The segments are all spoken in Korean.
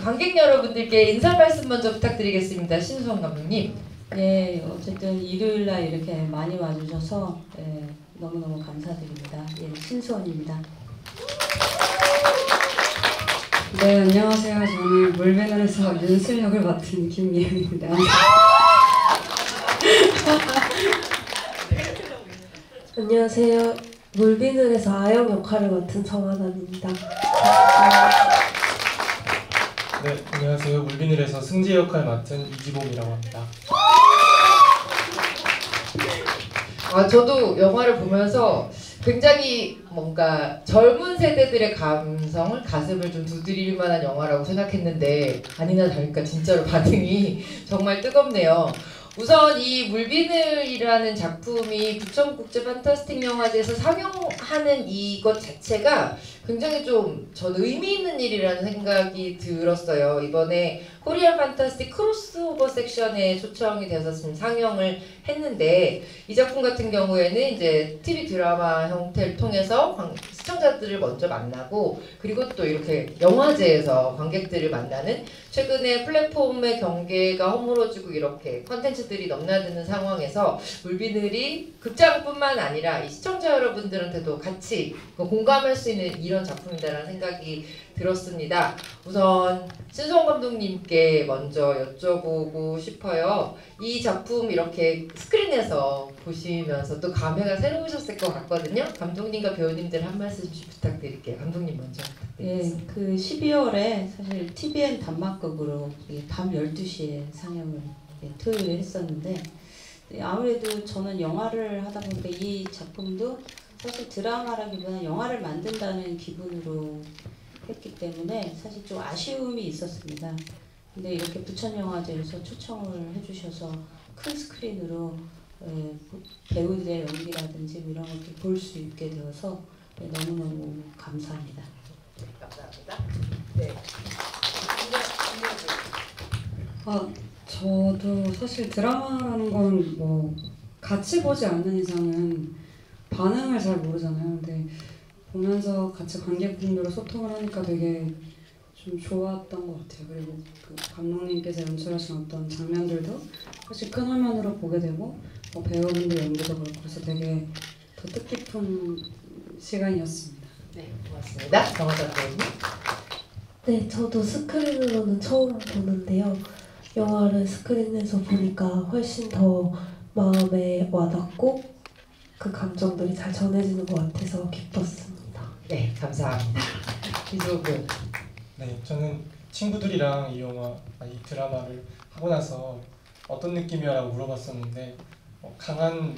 관객 여러분들께 인사 말씀 먼저 부탁드리겠습니다. 신수원 감독님. 예, 어쨌든 일요일날 이렇게 많이 와주셔서 예, 너무너무 감사드립니다. 예, 신수원입니다. 네, 안녕하세요. 저는 물배널에서 윤슬 역을 맡은 김예은입니다. 안녕하세요. 물비늘에서 아영 역할을 맡은 정하나입니다. 네, 안녕하세요. 물비늘에서 승재 역할 맡은 이지봉이라고 합니다. 저도 영화를 보면서 굉장히 뭔가 젊은 세대들의 감성을 가슴을 좀 두드릴 만한 영화라고 생각했는데 아니나 다를까 진짜로 반응이 정말 뜨겁네요. 우선 이 물비늘이라는 작품이 부천국제 판타스틱 영화제에서 상영하는 이것 자체가 굉장히 좀 전 의미 있는 일이라는 생각이 들었어요. 이번에 코리안 판타스틱 크로스오버 섹션에 초청이 돼서 지금 상영을 했는데 이 작품 같은 경우에는 이제 TV 드라마 형태를 통해서 시청자들을 먼저 만나고 그리고 또 이렇게 영화제에서 관객들을 만나는 최근에 플랫폼의 경계가 허물어지고 이렇게 컨텐츠들이 넘나드는 상황에서 물비늘이 극장뿐만 아니라 이 시청자 여러분들한테도 같이 공감할 수 있는 이런 작품이다라는 생각이 들었습니다. 우선 신수원 감독님께 먼저 여쭤보고 싶어요. 이 작품 이렇게 스크린에서 보시면서 또 감회가 새로우셨을 것 같거든요. 감독님과 배우님들 한 말씀씩 부탁드릴게요. 감독님 먼저 부탁드리겠습니다. 예, 그 12월에 사실 TVN 단막극으로 밤 12시에 상영을 토요일에 했었는데 아무래도 저는 영화를 하다 보니까 이 작품도 사실 드라마라기보다는 영화를 만든다는 기분으로 했기 때문에 사실 좀 아쉬움이 있었습니다. 근데 이렇게 부천영화제에서 초청을 해주셔서 큰 스크린으로 배우들의 연기라든지 이런 것도 볼 수 있게 되어서 너무너무 감사합니다. 감사합니다. 네. 저도 사실 드라마라는 건 뭐 같이 보지 않는 이상은 반응을 잘 모르잖아요. 근데 보면서 같이 관객분들과 소통을 하니까 되게 좀 좋았던 것 같아요. 그리고 그 감독님께서 연출하신 어떤 장면들도 사실 큰 화면으로 보게 되고 배우분들 연기도 그렇고 그래서 되게 더 뜻깊은 시간이었습니다. 네, 고맙습니다. 정하자 배우님. 네, 저도 스크린으로는 처음 보는데요. 영화를 스크린에서 보니까 훨씬 더 마음에 와닿고 그 감정들이 잘 전해지는 것 같아서 기뻤습니다. 네, 감사합니다. 이수호 배우. 네, 저는 친구들이랑 이 드라마를 하고 나서 어떤 느낌이야라고 물어봤었는데 강한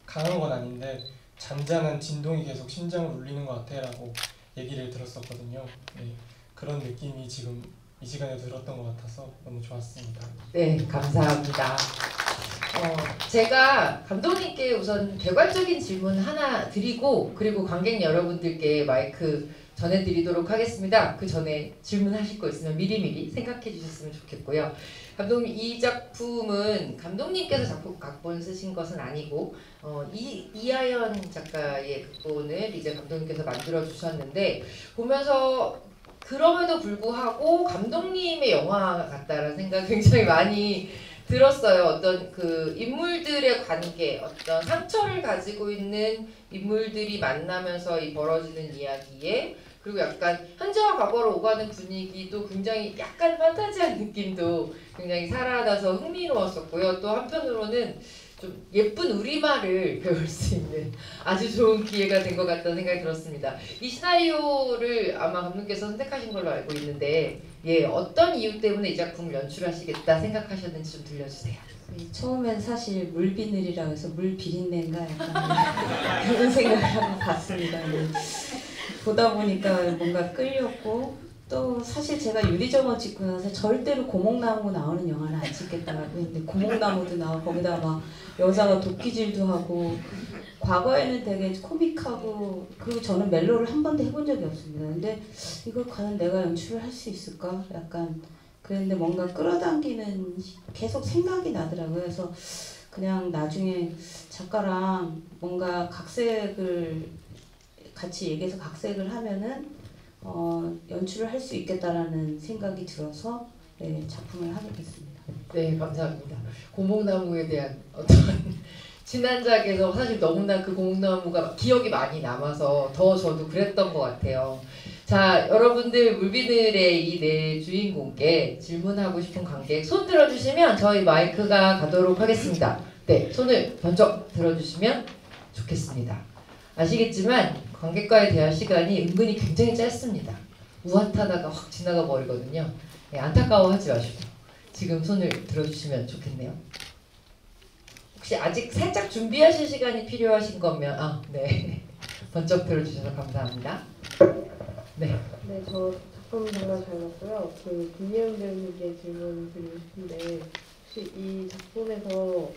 건 아닌데 잔잔한 진동이 계속 심장을 울리는 것 같아라고 얘기를 들었었거든요. 네, 그런 느낌이 지금 이 시간에 들었던 것 같아서 너무 좋았습니다. 네, 감사합니다. 제가 감독님께 우선 개괄적인 질문 하나 드리고 그리고 관객 여러분들께 마이크 전해드리도록 하겠습니다. 그 전에 질문하실 거 있으면 미리미리 생각해 주셨으면 좋겠고요. 감독님, 이 작품은 감독님께서 작품 각본 쓰신 것은 아니고 이하연 작가의 극본을 이제 감독님께서 만들어 주셨는데 보면서 그럼에도 불구하고 감독님의 영화 같다라는 생각이 굉장히 많이 들었어요. 어떤 그 인물들의 관계, 어떤 상처를 가지고 있는 인물들이 만나면서 이 벌어지는 이야기에 그리고 약간 현재와 과거로 오가는 분위기도 굉장히 약간 판타지한 느낌도 굉장히 살아나서 흥미로웠었고요. 또 한편으로는 좀 예쁜 우리말을 배울 수 있는 아주 좋은 기회가 된 것 같다는 생각이 들었습니다. 이 시나리오를 아마 감독님께서 선택하신 걸로 알고 있는데 어떤 이유 때문에 이 작품을 연출하시겠다 생각하셨는지 좀 들려주세요. 처음엔 사실 물비늘이라고 해서 물비린내인가 약간 그런 생각을 하고 봤습니다. 보다 보니까 뭔가 끌렸고 또 사실 제가 유리정원 찍고 나서 절대로 고목나무 나오는 영화는 안 찍겠다고 했는데 고목나무도 나오고 거기다 막 여자가 도끼질도 하고 과거에는 되게 코믹하고 그리고 저는 멜로를 한 번도 해본 적이 없습니다. 근데 이걸 과연 내가 연출을 할 수 있을까? 약간 그런데 뭔가 끌어당기는 계속 생각이 나더라고요. 그래서 그냥 나중에 작가랑 뭔가 각색을 같이 얘기해서 각색을 하면은 연출을 할 수 있겠다라는 생각이 들어서 네, 작품을 하게 됐습니다. 네, 감사합니다. 고목나무에 대한 어떤 지난작에서 사실 너무나 그 고목나무가 기억이 많이 남아서 더 저도 그랬던 것 같아요. 자, 여러분들 물비늘의 이 네 주인공께 질문하고 싶은 관객 손 들어주시면 저희 마이크가 가도록 하겠습니다. 네, 손을 번쩍 들어주시면 좋겠습니다. 아시겠지만 관객과의 대화 시간이 은근히 굉장히 짧습니다. 우핫하다가 확 지나가 버리거든요. 네, 안타까워하지 마시고 지금 손을 들어주시면 좋겠네요. 혹시 아직 살짝 준비하실 시간이 필요하신 거면 네. 번쩍 들어주셔서 감사합니다. 네. 네, 저 작품 정말 잘 봤고요. 그 김예은 배우님께 질문 드리고 싶은데 혹시 이 작품에서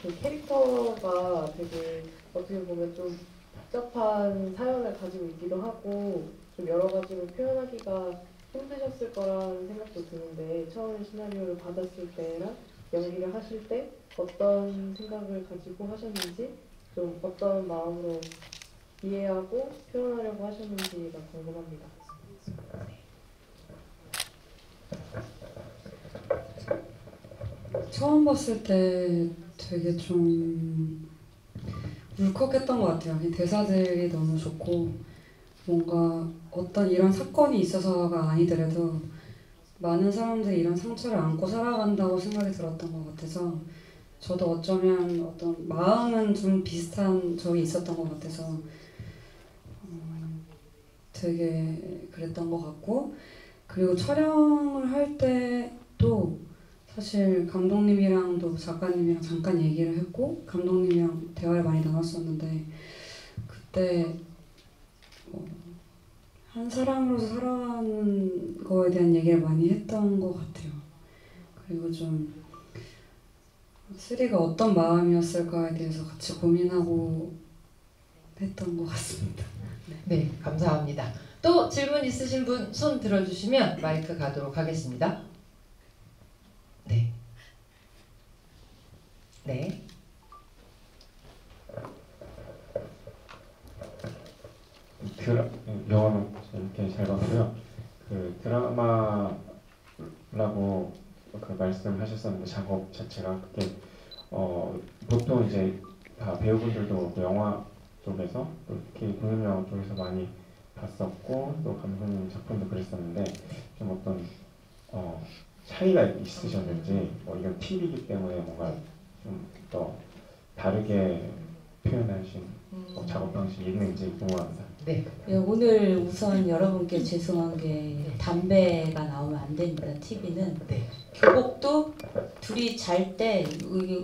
그 캐릭터가 되게 어떻게 보면 좀 복잡한 사연을 가지고 있기도 하고 좀 여러 가지로 표현하기가 힘드셨을 거라는 생각도 드는데 처음에 시나리오를 받았을 때랑 연기를 하실 때 어떤 생각을 가지고 하셨는지 좀 어떤 마음으로 이해하고 표현하려고 하셨는지가 궁금합니다. 처음 봤을 때 되게 좀 울컥했던 것 같아요. 이 대사들이 너무 좋고 뭔가 어떤 이런 사건이 있어서가 아니더라도 많은 사람들이 이런 상처를 안고 살아간다고 생각이 들었던 것 같아서 저도 어쩌면 어떤 마음은 좀 비슷한 적이 있었던 것 같아서 되게 그랬던 것 같고 그리고 촬영을 할 때도 사실 감독님이랑도 작가님이랑 잠깐 얘기를 했고 감독님이랑 대화를 많이 나눴었는데 그때 한 사람으로서 살아가는 거에 대한 얘기를 많이 했던 것 같아요. 그리고 좀 쓰리가 어떤 마음이었을까에 대해서 같이 고민하고 했던 것 같습니다. 네, 감사합니다. 또 질문 있으신 분 손 들어주시면 마이크 가도록 하겠습니다. 네. 네. 영화는 이렇게 잘 봤고요. 그 드라마라고 그 말씀하셨었는데 작업 자체가 그게 보통 이제 다 배우분들도 그 영화 쪽에서 또 특히 독립영화 쪽에서 많이 봤었고 또 감독님 작품도 그랬었는데 좀 어떤 차이가 있으셨는지 이건 TV이기 때문에 뭔가 좀 더 다르게 표현하신 작업 방식이 있는지 궁금합니다. 네. 네, 오늘 우선 여러분께 죄송한 게 담배가 나오면 안 됩니다. TV는 네. 교복도 둘이 잘 때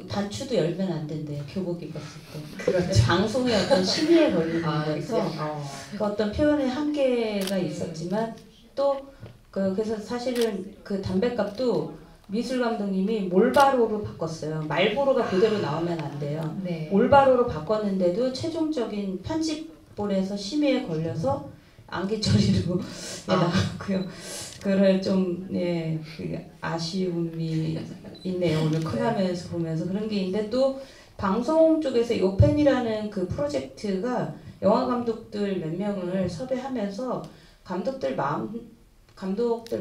단추도 열면 안 된대요. 교복 입었을 때. 그렇죠. 방송에 어떤 심의에 걸리는 거에서 그래요? 그 어떤 표현의 한계가 있었지만 또 그래서 사실은 그 담배값도 미술 감독님이 몰바로로 바꿨어요. 말보로가 그대로 나오면 안 돼요. 네. 몰바로로 바꿨는데도 최종적인 편집본에서 심의에 걸려서 안개 처리로 나왔고요. 그럴 좀 그 아쉬움이 있네요. 오늘 컷하면서 보면서 그런 게 있는데 또 방송 쪽에서 요펜이라는 그 프로젝트가 영화 감독들 몇 명을 섭외하면서 감독들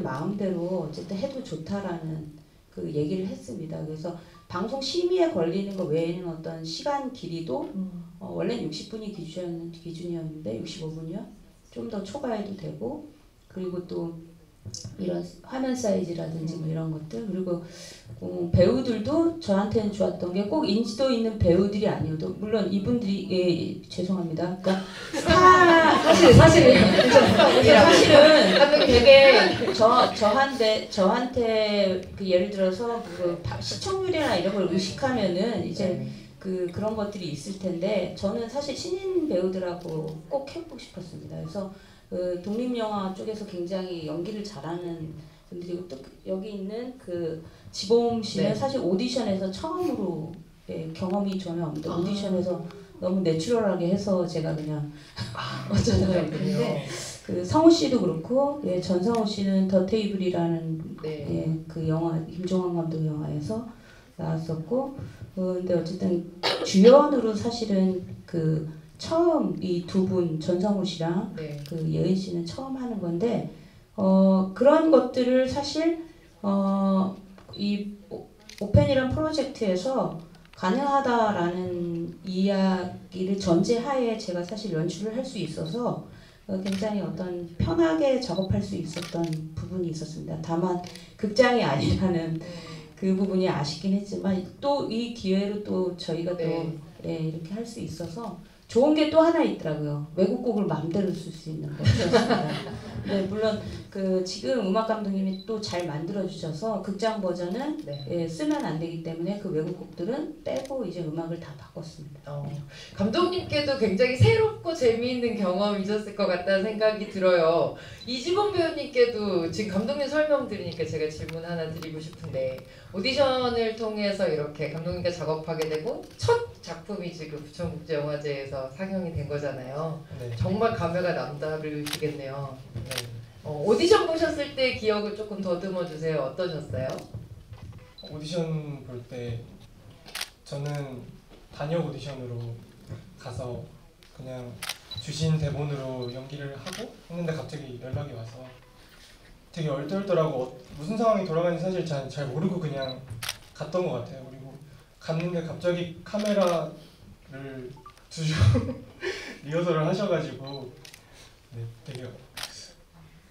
마음대로 어쨌든 해도 좋다라는 그 얘기를 했습니다. 그래서 방송 심의에 걸리는 거 외에는 어떤 시간 길이도 원래는 60분이 기준이었는데 65분이요. 좀 더 초과해도 되고 그리고 또 이런 화면 사이즈라든지 뭐 이런 것들 그리고 배우들도 저한테는 좋았던 게 꼭 인지도 있는 배우들이 아니어도 물론 이분들이 죄송합니다. 그러니까 사실은 되게 저한테 그 예를 들어서 그 시청률이나 이런 걸 의식하면은 이제 그런 것들이 있을 텐데 저는 사실 신인 배우들하고 꼭 해보고 싶었습니다. 그래서 그 독립영화 쪽에서 굉장히 연기를 잘하는 분들이고 또 여기 있는 그 지범 씨는 사실 오디션에서 처음으로 경험이 전혀 없는데 오디션에서 너무 내추럴하게 해서 제가 그냥 어쩌다가 했는데 그 성우 씨도 그렇고 전성우 씨는 더 테이블이라는 그 영화 김종환 감독 영화에서 나왔었고 근데 어쨌든 주연으로 사실은 그 처음 이 두 분 전성우 씨랑 네. 그 예은 씨는 처음 하는 건데 그런 것들을 사실 이 오펜이란 프로젝트에서 가능하다라는 이야기를 전제하에 제가 사실 연출을 할 수 있어서 굉장히 어떤 편하게 작업할 수 있었던 부분이 있었습니다. 다만 극장이 아니라는 그 부분이 아쉽긴 했지만 또 이 기회로 또 저희가 네. 또 예, 이렇게 할 수 있어서 좋은 게 또 하나 있더라고요. 외국곡을 마음대로 쓸 수 있는 것이었습니다. 네, 물론 그 지금 음악 감독님이 또 잘 만들어 주셔서 극장 버전은 네. 예, 쓰면 안 되기 때문에 그 외국곡들은 빼고 이제 음악을 다 바꿨습니다. 감독님께도 굉장히 새롭고 재미있는 경험이셨을 것 같다는 생각이 들어요. 이지범 배우님께도 지금 감독님 설명 들으니까 제가 질문 하나 드리고 싶은데 오디션을 통해서 이렇게 감독님과 작업하게 되고 첫 작품이 지금 부천국제영화제에서 상영이 된 거잖아요. 네. 정말 감회가 남다르시겠네요. 네. 오디션 보셨을 때 기억을 조금 더듬어 주세요. 어떠셨어요? 오디션 볼 때 저는 단역 오디션으로 가서 그냥 주신 대본으로 연기를 하고 했는데 갑자기 연락이 와서 되게 얼떨떨하고 무슨 상황이 돌아가는지 사실 잘 모르고 그냥 갔던 것 같아요. 그리고 갔는데 갑자기 카메라를 두시고 리허설을 하셔가지고 네, 되게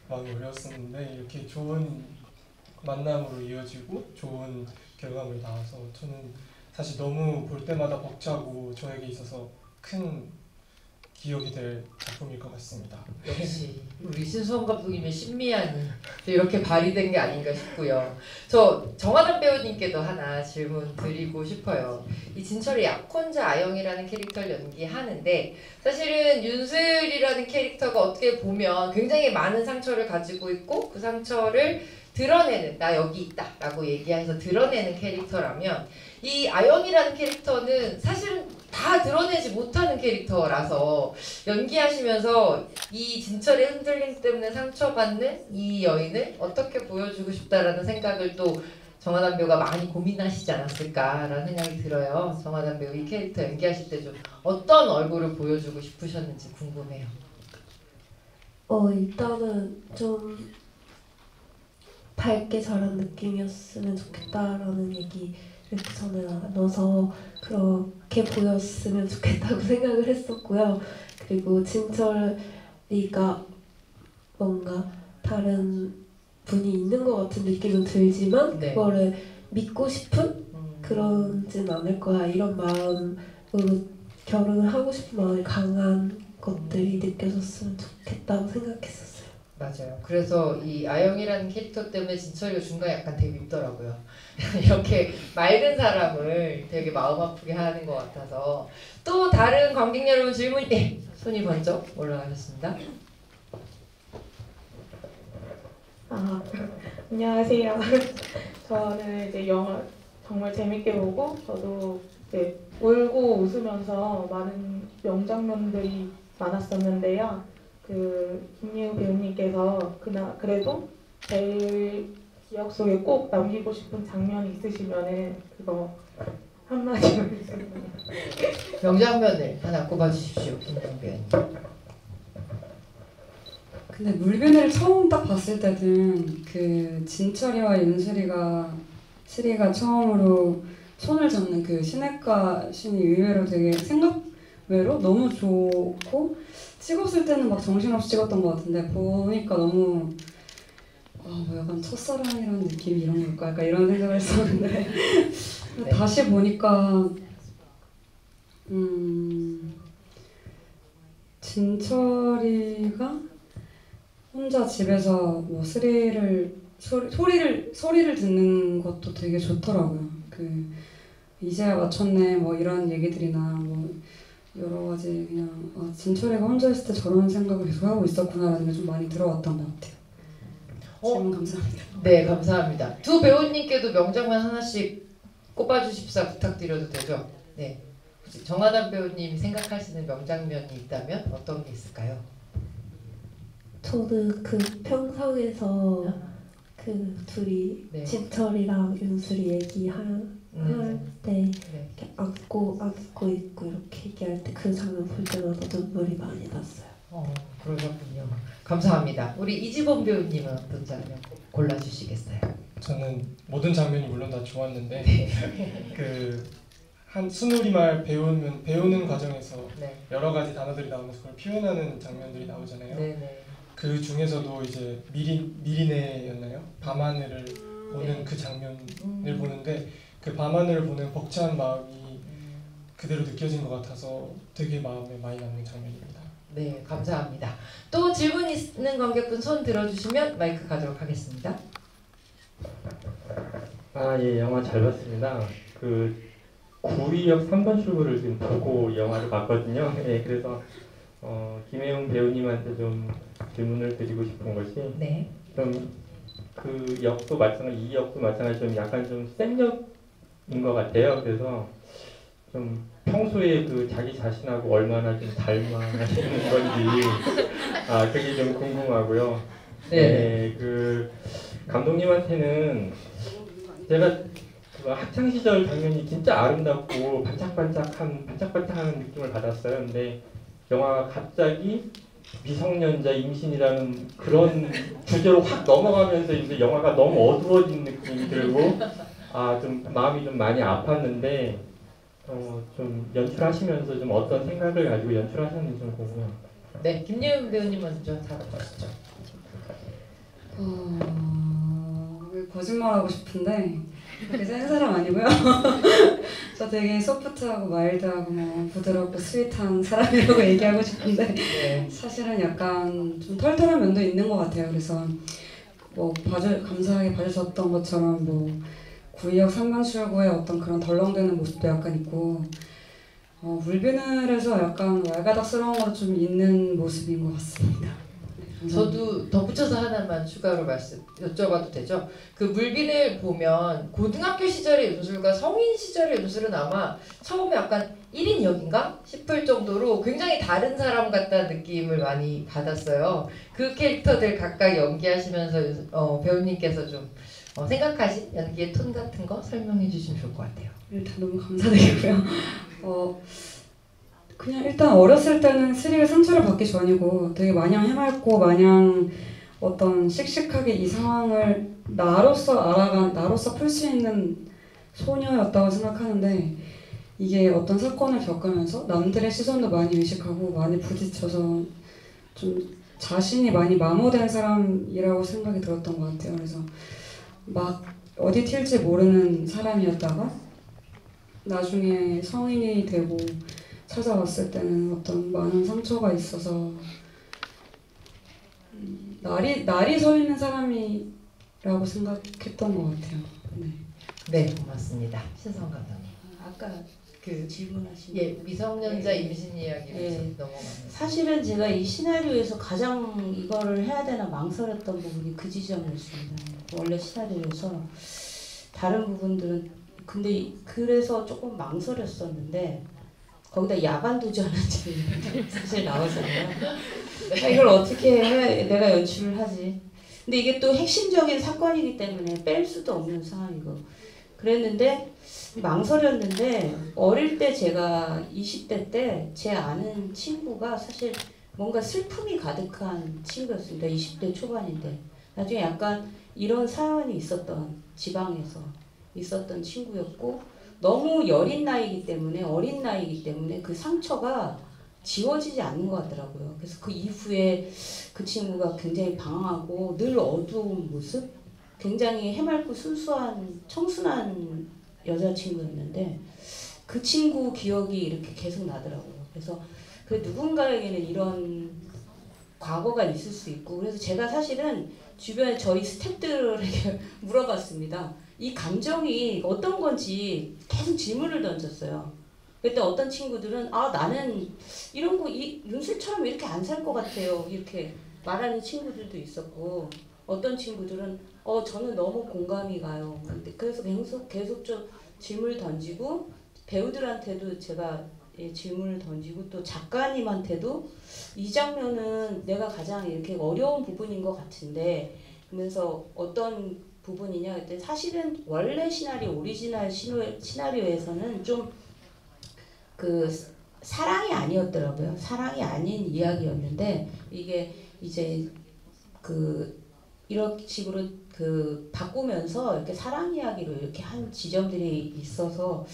마음이 어려웠었는데 이렇게 좋은 만남으로 이어지고 좋은 결과물이 나와서 저는 사실 너무 볼 때마다 벅차고 저에게 있어서 큰 기억이 될 작품일 것 같습니다. 역시 우리 신수원 감독님의 신미안이 이렇게 발휘된 게 아닌가 싶고요. 저 정하담 배우님께도 하나 질문 드리고 싶어요. 이 진철의 약혼자 아영이라는 캐릭터를 연기하는데 사실은 윤슬이라는 캐릭터가 어떻게 보면 굉장히 많은 상처를 가지고 있고 그 상처를 드러내는 나 여기 있다 라고 얘기해서 드러내는 캐릭터라면 이 아영이라는 캐릭터는 사실은 다 드러내지 못하는 캐릭터라서 연기하시면서 이 진철의 흔들림 때문에 상처받는 이 여인을 어떻게 보여주고 싶다라는 생각을 또 정하담 배우가 많이 고민하시지 않았을까라는 생각이 들어요. 정하담 배우 이 캐릭터 연기하실 때 좀 어떤 얼굴을 보여주고 싶으셨는지 궁금해요. 일단은 좀 밝게 자란 느낌이었으면 좋겠다라는 얘기를 그 전에 나눠서 그렇게 보였으면 좋겠다고 생각을 했었고요. 그리고 진철이가 뭔가 다른 분이 있는 것 같은 느낌은 들지만 네. 그거를 믿고 싶은 그러진 않을 거야 이런 마음으로 결혼을 하고 싶은 마음이 강한 것들이 느껴졌으면 좋겠다고 생각했었어요. 맞아요. 그래서 이 아영이라는 캐릭터 때문에 진철이가 중간에 약간 되게 밉더라고요. 이렇게 맑은 사람을 되게 마음 아프게 하는 것 같아서 또 다른 관객 여러분 질문 네, 손이 번쩍 올라가셨습니다. 안녕하세요. 저는 이제 영화 정말 재밌게 보고 저도 이제 울고 웃으면서 많은 명장면들이 많았었는데요. 그 김예우 배우님께서 그래도 제일 기억 속에 꼭 남기고 싶은 장면이 있으시면은 그거 한마디로 해주세요. 명장면을 하나 꼽아주십시오, 김예우 배우님. 근데 물비늘을 처음 딱 봤을 때는 그 진철이와 윤슬이가 처음으로 손을 잡는 그 시냇가 씬이 의외로 되게 생각외로 너무 좋고 찍었을 때는 막 정신없이 찍었던 것 같은데 보니까 너무 뭐 약간 첫사랑이라는 느낌이 이런 걸까? 약간 이런 생각을 했었는데 네. 다시 보니까 진철이가 혼자 집에서 뭐 소리를 듣는 것도 되게 좋더라고요. 그 이제야 맞췄네 뭐 이런 얘기들이나 뭐 여러 가지 그냥 진철이가 혼자 있을 때 저런 생각을 계속 하고 있었구나라는 게 좀 많이 들어왔던 것 같아요. 질문 감사합니다. 네, 감사합니다. 두 배우님께도 명장면 하나씩 꼽아주십사 부탁드려도 되죠? 네. 혹시 정하담 배우님 생각하시는 명장면이 있다면 어떤 게 있을까요? 저는 그 평상에서 그 둘이 네. 진철이랑 윤슬이 얘기할 때 네. 이렇게 안고 있고 이렇게 얘기할 때 그 장면 볼 때마다 눈물이 많이 났어요. 그러셨군요. 감사합니다. 우리 이지범 배우님은 어떤 장면 골라주시겠어요? 저는 모든 장면이 물론 다 좋았는데 그 한 순우리말 배우는 과정에서 네. 여러 가지 단어들이 나오면서 그걸 표현하는 장면들이 나오잖아요. 네네. 그 중에서도 이제 미리네였나요? 밤하늘을 보는 그 장면을 보는데 그 밤하늘을 보는 벅찬 마음이 그대로 느껴진 것 같아서 되게 마음에 많이 남는 장면입니다. 네, 감사합니다. 또 질문 있는 관객분 손 들어주시면 마이크 가도록 하겠습니다. 예, 영화 잘 봤습니다. 그 구의역 3번 출구를 지금 보고 이 영화를 봤거든요. 예, 그래서 김혜웅 배우님한테 좀 질문을 드리고 싶은 것이 네. 좀 그 역도 마찬가지, 이 역도 마찬가지 좀 약간 좀 센 역인 것 같아요. 그래서 좀 평소에 그 자기 자신하고 얼마나 좀 닮아가시는 건지 그게 좀 궁금하고요. 네. 그 감독님한테는 제가 그 학창 시절 장면이 진짜 아름답고 반짝반짝한 느낌을 받았어요. 근데 영화가 갑자기 미성년자 임신이라는 그런 주제로 확 넘어가면서 이제 영화가 너무 어두워진 느낌이 들고 좀 마음이 좀 많이 아팠는데 좀 연출하시면서 좀 어떤 생각을 가지고 연출하셨는지 좀 궁금해요. 네, 김예은 배우님 먼저 다뤄주시죠. 거짓말하고 싶은데 그렇게 센 사람 아니고요. 저 되게 소프트하고 마일드하고 뭐 부드럽고 스윗한 사람이라고 얘기하고 싶은데 네. 사실은 약간 좀 털털한 면도 있는 것 같아요. 그래서 뭐 감사하게 봐주셨던 것처럼 뭐 구의역 3번 출구의 어떤 그런 덜렁대는 모습도 약간 있고 물비늘에서 약간 왈가닥스러운 거 좀 있는 모습인 것 같습니다. 저도 덧붙여서 하나만 추가로 여쭤봐도 되죠? 그 물빈을 보면 고등학교 시절의 윤술과 성인 시절의 윤술은 아마 처음에 약간 1인 역인가 싶을 정도로 굉장히 다른 사람 같다는 느낌을 많이 받았어요. 그 캐릭터들 각각 연기하시면서 배우님께서 좀 생각하신 연기의 톤 같은 거 설명해 주시면 좋을 것 같아요. 일단 너무 감사드리고요. 그냥 일단 어렸을 때는 스릴의 상처를 받기 전이고 되게 마냥 해맑고 마냥 어떤 씩씩하게 이 상황을 나로서 풀 수 있는 소녀였다고 생각하는데 이게 어떤 사건을 겪으면서 남들의 시선도 많이 의식하고 많이 부딪혀서 좀 자신이 많이 마모된 사람이라고 생각이 들었던 것 같아요. 그래서 막 어디 튈지 모르는 사람이었다가 나중에 성인이 되고 찾아왔을 때는 어떤 많은 상처가 있어서 날이 서 있는 사람이라고 생각했던 것 같아요. 네, 고맙습니다. 신성 감독님. 아까 그 질문하신 미성년자 임신 이야기로 넘어가면 사실은 제가 이 시나리오에서 가장 이거를 해야 되나 망설였던 부분이 그 지점이었습니다. 원래 시나리오에서 다른 부분들은 근데 그래서 조금 망설였었는데 거기다 야간 도주하는 장면이 사실 나오잖아요. 이걸 어떻게 해 내가 연출을 하지. 근데 이게 또 핵심적인 사건이기 때문에 뺄 수도 없는 상황이고 그랬는데 망설였는데 어릴 때 제가 20대 때 제 아는 친구가 사실 뭔가 슬픔이 가득한 친구였습니다. 20대 초반인데 나중에 약간 이런 사연이 있었던 지방에서 있었던 친구였고 너무 어린 나이이기 때문에 그 상처가 지워지지 않는 것 같더라고요. 그래서 그 이후에 그 친구가 굉장히 방황하고 늘 어두운 모습, 굉장히 해맑고 순수한 청순한 여자친구였는데 그 친구 기억이 이렇게 계속 나더라고요. 그래서 그 누군가에게는 이런 과거가 있을 수 있고 그래서 제가 사실은 주변에 저희 스태프들에게 물어봤습니다. 이 감정이 어떤 건지 계속 질문을 던졌어요. 그때 어떤 친구들은 나는 이런 거 윤슬처럼 이렇게 안 살 것 같아요. 이렇게 말하는 친구들도 있었고 어떤 친구들은 저는 너무 공감이 가요. 그래서 계속 좀 질문을 던지고 배우들한테도 제가 질문을 던지고 또 작가님한테도 이 장면은 내가 가장 이렇게 어려운 부분인 것 같은데 보면서 어떤 부분이냐 근데 사실은 원래 시나리오 오리지널 시나리오에서는 좀 그 사랑이 아니었더라고요. 사랑이 아닌 이야기였는데 이게 이제 그 이런 식으로 그 바꾸면서 이렇게 사랑 이야기로 이렇게 한 지점들이 있어서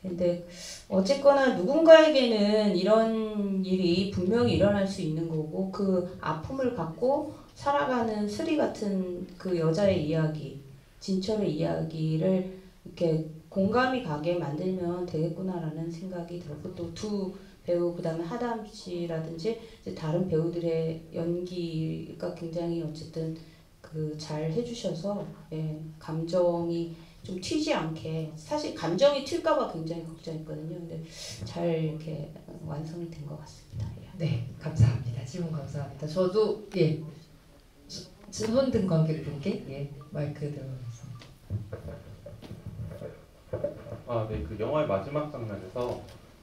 근데 어쨌거나 누군가에게는 이런 일이 분명히 일어날 수 있는 거고 그 아픔을 갖고 살아가는 스리 같은 그 여자의 이야기, 진철의 이야기를 이렇게 공감이 가게 만들면 되겠구나라는 생각이 들었고 또 두 배우 그다음에 하담 씨라든지 이제 다른 배우들의 연기가 굉장히 어쨌든 그 잘 해주셔서 예, 감정이 좀 튀지 않게 사실 감정이 튈까봐 굉장히 걱정했거든요. 근데 잘 이렇게 완성이 된 것 같습니다. 예. 네, 감사합니다. 질문 감사합니다. 저도 예, 손든 관객분께 예, 마이크 들어가겠습니다. 아, 네, 그 영화의 마지막 장면에서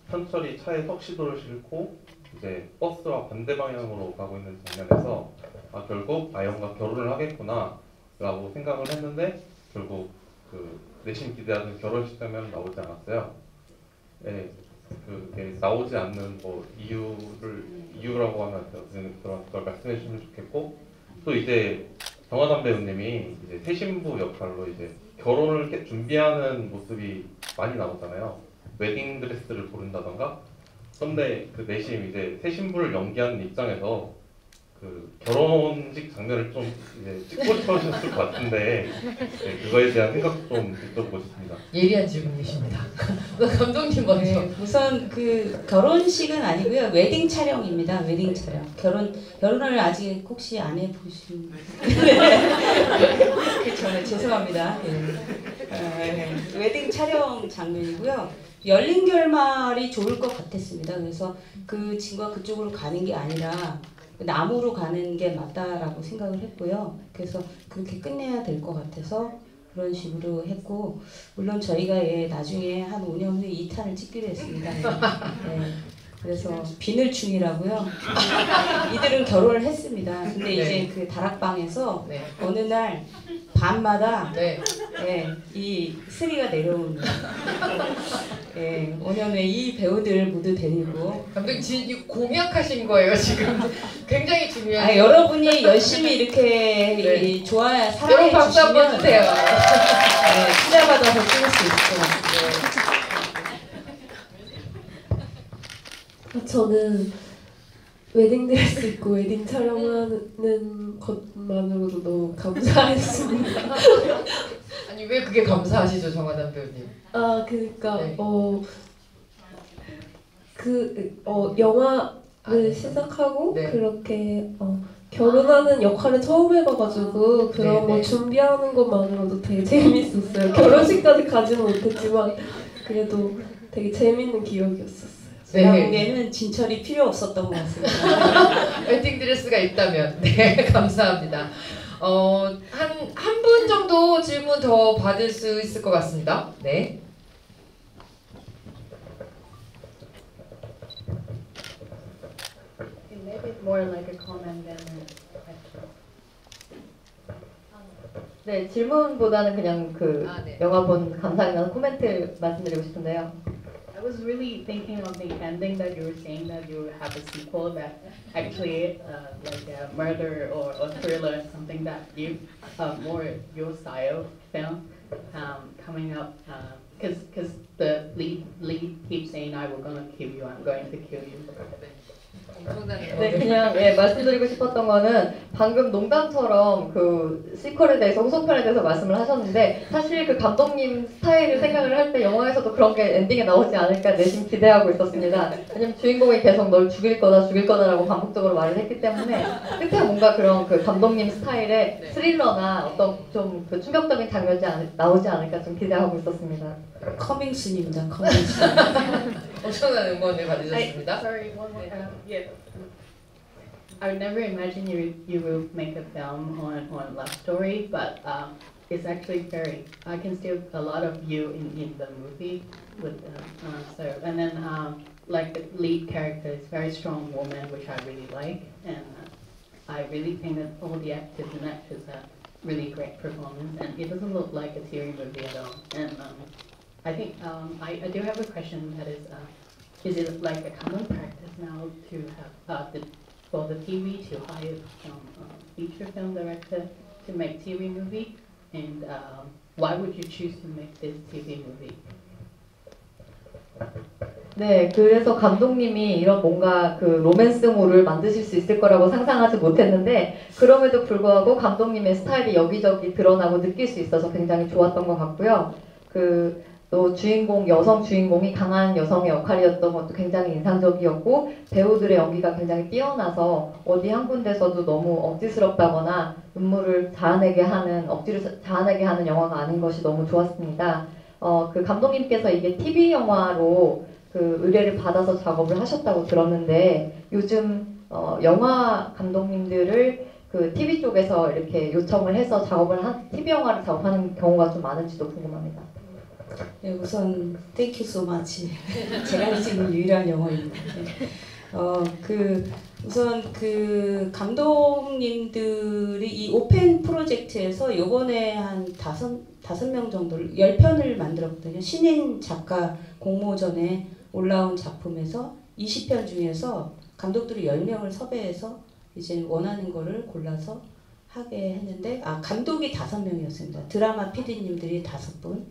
현철이 차에 턱시도를 싣고 이제 버스와 반대 방향으로 가고 있는 장면에서 아, 결국 아영과 결혼을 하겠구나라고 생각을 했는데 결국 그 내심 기대하던 결혼식 장면은 나오지 않았어요. 네, 그게 나오지 않는 뭐 이유라고 하면 그런 걸 말씀해 주시면 좋겠고 또 이제 정하담 배우님이 이제 새 신부 역할로 이제 결혼을 준비하는 모습이 많이 나오잖아요. 웨딩 드레스를 고른다던가. 그런데 그 내심 이제 새 신부를 연기하는 입장에서 그 결혼식 장면을 좀 이제 찍고 싶으셨을 것 같은데 네, 그거에 대한 생각 좀 여쭤보고 싶습니다. 예리한 질문이십니다. 감독님 먼저. 네, 우선 그 결혼식은 아니고요. 웨딩 촬영입니다. 웨딩 촬영. 결혼을 아직 혹시 안 해보신 그렇죠. 죄송합니다. 예. 웨딩 촬영 장면이고요. 열린 결말이 좋을 것 같았습니다. 그래서 그 친구가 그쪽으로 가는 게 아니라 나무로 가는 게 맞다라고 생각을 했고요. 그래서 그렇게 끝내야 될 것 같아서 그런 식으로 했고 물론 저희가 나중에 한 5년 후에 2탄을 찍기로 했습니다. 네. 그래서 비늘충이라고요. 이들은 결혼을 했습니다. 근데 네. 이제 그 다락방에서 네. 어느 날 밤마다 네. 이 스리가 내려오는 5년 후에 이 배우들 모두 데리고 감독님 지금 공약하신 거예요 지금. 굉장히 중요한. 여러분이 열심히 이렇게 네. 좋아야 사랑해 여러분 박수 한번 주시면 주세요. 투자받아서 찍을 수 있을 것 같아요. 저는 웨딩드레스 입고 웨딩 촬영하는 것만으로도 너무 감사했습니다. 아니 왜 그게 감사하시죠 정하담 배우님? 아 그러니까 네. 영화를 시작하고 네. 그렇게 결혼하는 역할을 처음 해봐가지고 그런 네, 거 네. 준비하는 것만으로도 되게 재밌었어요. 결혼식까지 가지는 못했지만 그래도 되게 재밌는 기억이었었어요. 제가 네. 보기에는 진철이 필요 없었던 것 같습니다. 웨딩 드레스가 있다면 네 감사합니다. 한 분 정도 질문 더 받을 수 있을 것 같습니다. 네. Maybe it's more like a comment than a question. 네, 질문보다는 그냥 그 네. 영화 본 감상이나 코멘트 말씀드리고 싶은데요. I was really thinking of the ending that you were saying that you have a sequel that actually like a murder or a thriller, something that you more your style film coming up because the lead keeps saying I will gonna kill you, I'm going to kill you. 네, 그냥 말씀드리고 싶었던 거는 방금 농담처럼 그 시퀄에 대해서 후속편에 대해서 말씀을 하셨는데 사실 그 감독님 스타일을 생각을 할 때 영화에서도 그런 게 엔딩에 나오지 않을까 내심 기대하고 있었습니다. 왜냐면 주인공이 계속 널 죽일 거다라고 반복적으로 말을 했기 때문에 끝에 뭔가 그런 그 감독님 스타일의 스릴러나 어떤 좀 그 충격적인 장면이 나오지 않을까 좀 기대하고 있었습니다. 커밍순입니다. 커밍순. 엄청난 응원을 받으셨습니다. Sorry, one more. Yeah. I would never imagine you will make a film on love story, but it's actually very. I can see a lot of you in the movie with so and then like the lead character is very strong woman, which I really like, and I really think that all the actors and actors are really great performance, and it doesn't look like a teary movie at all. And I think I do have a question that is it like a common practice now to have for the TV to hire some feature film director to make TV movie, and why would you choose to make this TV movie? 네, 그래서 감독님이 이런 뭔가 그 로맨스물을 만드실 수 있을 거라고 상상하지 못했는데 그럼에도 불구하고 감독님의 스타일이 여기저기 드러나고 느낄 수 있어서 굉장히 좋았던 것 같고요. 또 여성 주인공이 강한 여성의 역할이었던 것도 굉장히 인상적이었고 배우들의 연기가 굉장히 뛰어나서 어디 한 군데서도 너무 억지스럽다거나 눈물을 억지로 자아내게 하는 영화가 아닌 것이 너무 좋았습니다. 그 감독님께서 이게 TV 영화로 그 의뢰를 받아서 작업을 하셨다고 들었는데 요즘 영화 감독님들을 그 TV 쪽에서 이렇게 요청을 해서 TV 영화를 작업하는 경우가 좀 많은지도 궁금합니다. 네, 우선 Thank you so much. 제가 할 수 있는 유일한 영어입니다. 우선 그 감독님들이 이 오펜 프로젝트에서 요번에 한 다섯 명 정도를 10편을 만들었거든요. 신인 작가 공모전에 올라온 작품에서 20편 중에서 감독들이 10명을 섭외해서 이제 원하는 거를 골라서 하게 했는데 감독이 5명이었습니다. 드라마 PD님들이 5분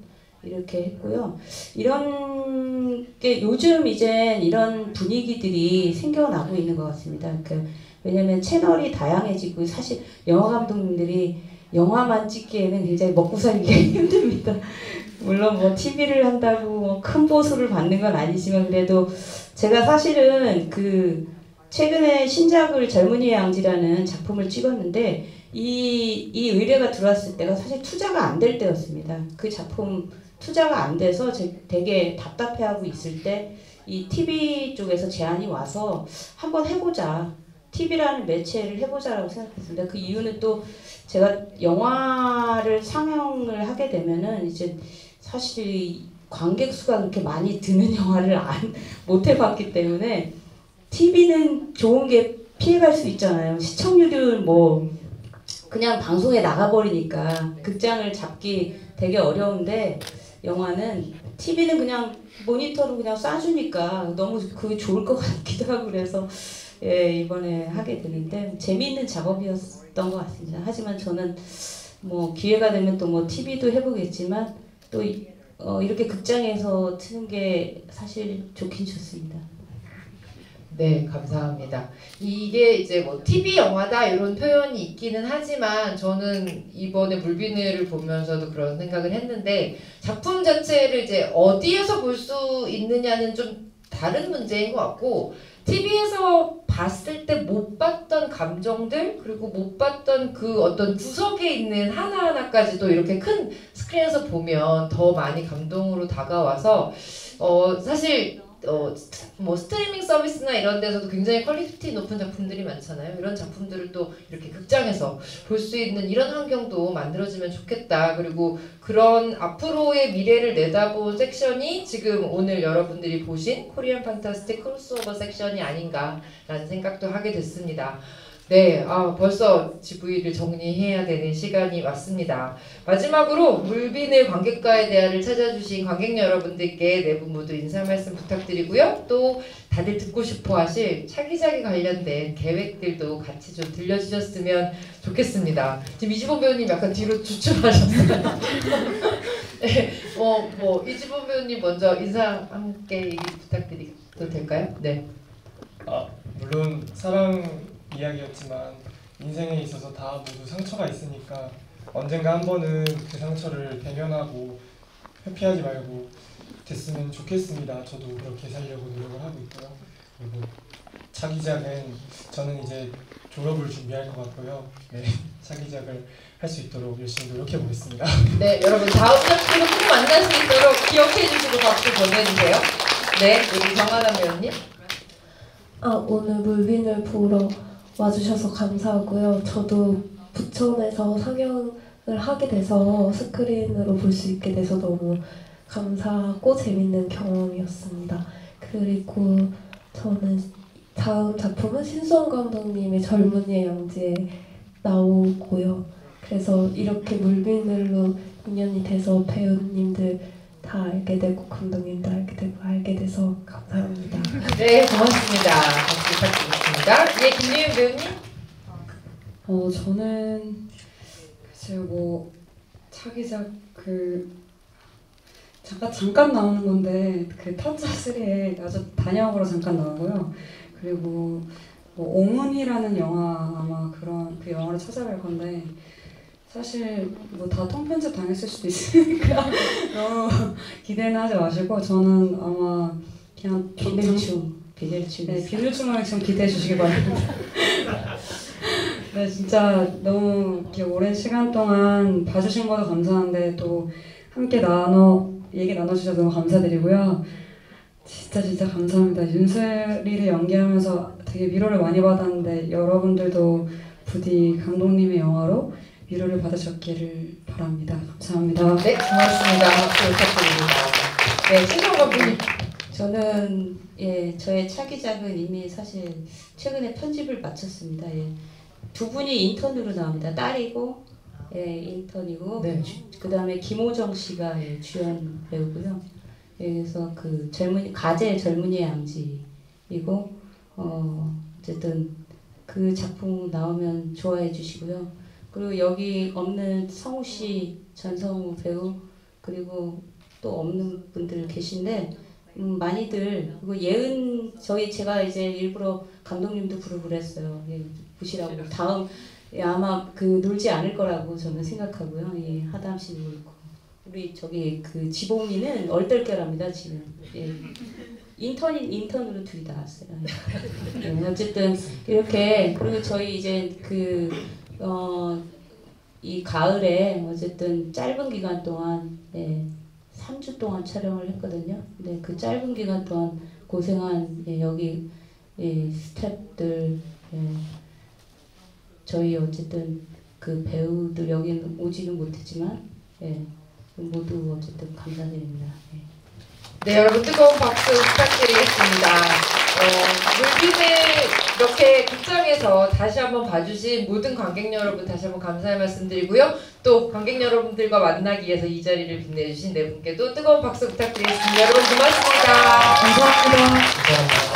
이렇게 했고요. 이런 게 요즘 이제 이런 분위기들이 생겨나고 있는 것 같습니다. 왜냐면 채널이 다양해지고 사실 영화 감독님들이 영화만 찍기에는 굉장히 먹고 살기가 힘듭니다. 물론 뭐 TV를 한다고 큰 보수를 받는 건 아니지만 그래도 제가 사실은 최근에 신작을 젊은이의 양지라는 작품을 찍었는데 이 의뢰가 들어왔을 때가 사실 투자가 안 될 때였습니다. 그 작품 투자가 안 돼서 되게 답답해하고 있을 때 이 TV 쪽에서 제안이 와서 한번 해보자. TV라는 매체를 해보자라고 생각했습니다. 그 이유는 또 제가 영화를 상영을 하게 되면은 이제 사실 관객 수가 그렇게 많이 드는 영화를 못 해봤기 때문에 TV는 좋은 게 피해갈 수 있잖아요. 시청률은 뭐 그냥 방송에 나가버리니까 극장을 잡기 되게 어려운데 영화는 TV는 그냥 모니터로 그냥 쏴주니까 너무 그게 좋을 것 같기도 하고 그래서 이번에 하게 되는데 재미있는 작업이었던 것 같습니다. 하지만 저는 뭐 기회가 되면 또 뭐 TV도 해보겠지만 또 이렇게 극장에서 트는 게 사실 좋긴 좋습니다. 네, 감사합니다. 이게 이제 뭐 TV 영화다 이런 표현이 있기는 하지만 저는 이번에 물비늘을 보면서도 그런 생각을 했는데 작품 자체를 이제 어디에서 볼 수 있느냐는 좀 다른 문제인 것 같고 TV에서 봤을 때 못 봤던 감정들 그리고 못 봤던 그 어떤 구석에 있는 하나하나까지도 이렇게 큰 스크린에서 보면 더 많이 감동으로 다가와서 사실 뭐 스트리밍 서비스나 이런 데서도 굉장히 퀄리티 높은 작품들이 많잖아요. 이런 작품들을 또 이렇게 극장에서 볼 수 있는 이런 환경도 만들어지면 좋겠다. 그리고 그런 앞으로의 미래를 내다본 섹션이 지금 오늘 여러분들이 보신 코리안 판타스틱 크로스오버 섹션이 아닌가라는 생각도 하게 됐습니다. 네, 벌써 GV를 정리해야 되는 시간이 왔습니다. 마지막으로 물비늘 관객과의 대화를 찾아주신 관객 여러분들께 네 분 모두 인사 말씀 부탁드리고요. 또 다들 듣고 싶어 하실 차기작에 관련된 계획들도 같이 좀 들려주셨으면 좋겠습니다. 지금 이지범 배우님 약간 뒤로 주춤하셨어요. 네, 이지범 배우님 먼저 인사 함께 얘기 부탁드려도 될까요? 네. 물론 사랑 이야기였지만 인생에 있어서 다 모두 상처가 있으니까 언젠가 한 번은 그 상처를 대면하고 회피하지 말고 됐으면 좋겠습니다. 저도 그렇게 살려고 노력을 하고 있고요. 그리고 차기작은 저는 이제 졸업을 준비할 것 같고요. 네, 차기작을 할 수 있도록 열심히 노력해 보겠습니다. 네, 여러분 다음 작품도 꼭 만날 수 있도록 기억해 주시고 박수 보내주세요. 네, 우리 정하나 배우님. 오늘 물빈을 보러 와주셔서 감사하고요. 저도 부천에서 상영을 하게 돼서 스크린으로 볼 수 있게 돼서 너무 감사하고 재밌는 경험이었습니다. 그리고 저는 다음 작품은 신수원 감독님의 젊은이의 양지에 나오고요. 그래서 이렇게 물비늘로 인연이 돼서 배우님들 다 알게 되고 감독님도 알게 돼서 감사합니다. 네, 고맙습니다. 박수 부탁드리겠습니다. 예, 김유인 배우님. 저는 글쎄요 뭐 차기작 잠깐 나오는 건데 그 타짜 3에 아주 단역으로 잠깐 나오고요. 그리고 뭐 오문이라는 영화 아마 그 영화를 찾아갈 건데 사실 뭐 다 통편집 당했을 수도 있으니까 너무 기대는 하지 마시고 저는 아마 그냥 비늘충을 좀 기대해 주시기 바랍니다. 네, 진짜 너무 이렇게 오랜 시간 동안 봐주신 것도 감사한데 또 함께 얘기 나눠주셔서 너무 감사드리고요. 진짜 감사합니다. 윤슬이를 연기하면서 되게 위로를 많이 받았는데 여러분들도 부디 감독님의 영화로 위로를 받으셨기를 바랍니다. 감사합니다. 네, 고맙습니다. 박수 부탁드립니다. 네, 신성 감독님. 저는 저의 차기작은 이미 사실 최근에 편집을 마쳤습니다. 두 분이 인턴으로 나옵니다. 딸이고 인턴이고 네. 그다음에 김호정 씨가 주연 배우고요. 그래서 그 가제 젊은이의 양지이고 어쨌든 그 작품 나오면 좋아해 주시고요. 그리고 여기 없는 성우 씨, 전성우 배우 그리고 또 없는 분들 계신데 많이들 그리고 제가 이제 일부러 감독님도 부르고 그랬어요. 보시라고 다음 아마 놀지 않을 거라고 저는 생각하고요. 하담 씨도 그렇고 우리 저기 그 지봉이는 얼떨결합니다 지금. 인턴으로 둘이 나왔어요. 어쨌든 이렇게 그리고 저희 이제 이 가을에 어쨌든 짧은 기간 동안 3주 동안 촬영을 했거든요. 근데 그 짧은 기간 동안 고생한 여기 스태프들 저희 어쨌든 그 배우들 여기는 오지는 못했지만 모두 어쨌든 감사드립니다. 네, 여러분 뜨거운 박수 부탁드리겠습니다. 물비늘 이렇게 극장에서 다시 한번 봐주신 모든 관객 여러분 다시 한번 감사의 말씀드리고요. 또 관객 여러분들과 만나기 위해서 이 자리를 빛내주신 네 분께도 뜨거운 박수 부탁드리겠습니다. 여러분 고맙습니다. 감사합니다. 감사합니다.